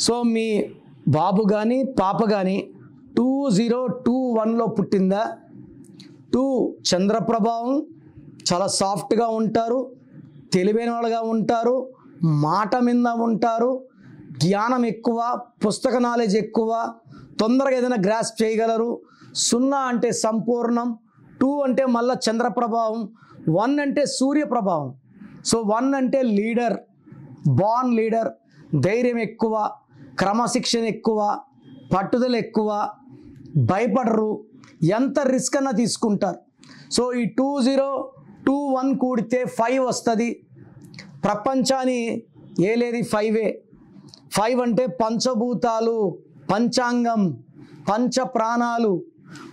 So మీ బాబు కానీ పాప కానీ 2021లో పుట్టిందా? 2 చంద్ర ప్రభావం, చాలా సాఫ్ట్గా ఉంటారు, తెలివైన వాళ్ళగా ఉంటారు, మాట మీద ఉంటారు, జ్ఞానం ఎక్కువ, పుస్తక నాలెడ్జ్ ఎక్కువ, తొందరగా ఏదైనా గ్రాస్ప్ చేయగలరు. 0 అంటే సంపూర్ణం, 2 అంటే మళ్ళా చంద్ర ప్రభావం, 1 అంటే సూర్య ప్రభావం. సో 1 అంటే లీడర్, బార్న్ లీడర్, ధైర్యం ఎక్కువ, క్రమశిక్షణ ఎక్కువ, పట్టుదల ఎక్కువ, భయపడరు, ఎంత రిస్క్ అన్నా తీసుకుంటారు. సో ఈ 2021 కూడితే 5 వస్తుంది. ప్రపంచాన్ని ఏలేది 5ఏ. 5 అంటే పంచభూతాలు, పంచాంగం, పంచ ప్రాణాలు.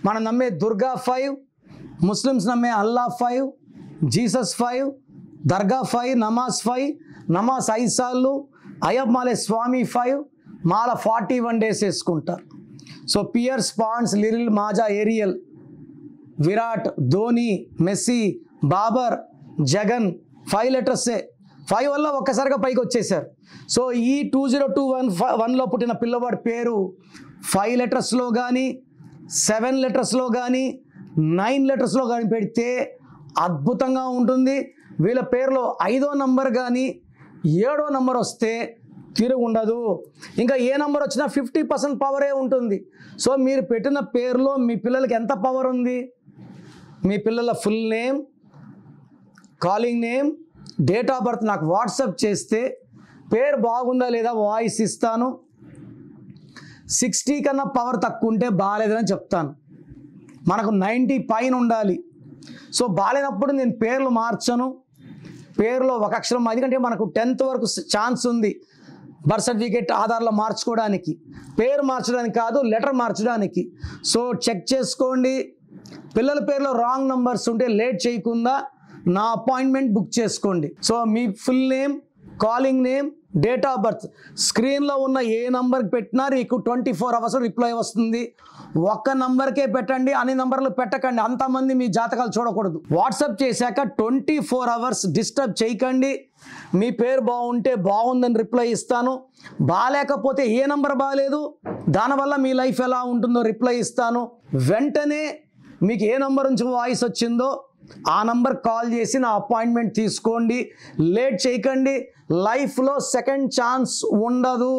మనం నమ్మే దుర్గా 5, ముస్లిమ్స్ నమ్మే అల్లా 5, జీసస్ 5, దర్గా 5, నమాజ్ 5, నమాజ్ 5 సార్లు, అయ్యప్ప మాలే స్వామి 5, మాల 41 డేస్ వేసుకుంటారు. So Pears, Pond's, Liril, Maaza, Ariel, Virat, Dhoni, Messi, Babar, Jagan 5 లెటర్సే. 5 వల్ల ఒక్కసారిగా పైకి వచ్చేసారు. సో ఈ 2021లో పుట్టిన పిల్లవాడి పేరు 5 లెటర్స్లో కానీ 7 లెటర్స్లో కానీ 9 లెటర్స్లో కానీ పెడితే అద్భుతంగా ఉంటుంది. వీళ్ళ పేరులో 5వ నంబర్ కానీ 7వ నంబర్ వస్తే తిరుగు ఉండదు. ఇంకా ఏ నంబర్ వచ్చినా 50% పవరే ఉంటుంది. సో మీరు పెట్టిన పేరులో మీ పిల్లలకి ఎంత పవర్ ఉంది? మీ పిల్లల full name, calling name, date of birth నాకు వాట్సాప్ చేస్తే పేరు బాగుందా లేదా వాయిస్ ఇస్తాను. 60 కన్నా పవర్ తక్కువ ఉంటే బాగాలేదని చెప్తాను. మనకు 90 పైన ఉండాలి. సో బాగాలేనప్పుడు నేను పేర్లు మార్చను. పేరులో ఒక అక్షరం, ఎందుకంటే మనకు 10th వరకు ఛాన్స్ ఉంది బర్త్ సర్టిఫికేట్, ఆధార్లో మార్చుకోవడానికి. పేరు మార్చడానికి కాదు, లెటర్ మార్చడానికి. సో చెక్ చేసుకోండి. పిల్లల పేరులో రాంగ్ నంబర్స్ ఉంటే లేట్ చేయకుండా నా అపాయింట్మెంట్ బుక్ చేసుకోండి. So me full name, calling name, date of birth స్క్రీన్లో ఉన్న ఏ నంబర్కి పెట్టినా మీకు 24 అవర్స్ రిప్లై వస్తుంది. ఒక్క నంబర్కే పెట్టండి, అన్ని నంబర్లు పెట్టకండి. అంతమంది మీ జాతకాలు చూడకూడదు. వాట్సాప్ చేశాక 24 అవర్స్ డిస్టర్బ్ చేయకండి. మీ పేరు బాగుంటే బాగుందని రిప్లై ఇస్తాను. బాగాలేకపోతే ఏ నంబర్ బాగాలేదు, దానివల్ల మీ లైఫ్ ఎలా ఉంటుందో రిప్లై ఇస్తాను. వెంటనే మీకు ఏ నంబర్ నుంచి వాయిస్ వచ్చిందో ఆ నంబర్ కాల్ చేసి నా అపాయింట్మెంట్ తీసుకోండి. లేట్ చేయకండి. లైఫ్లో సెకండ్ ఛాన్స్ ఉండదు.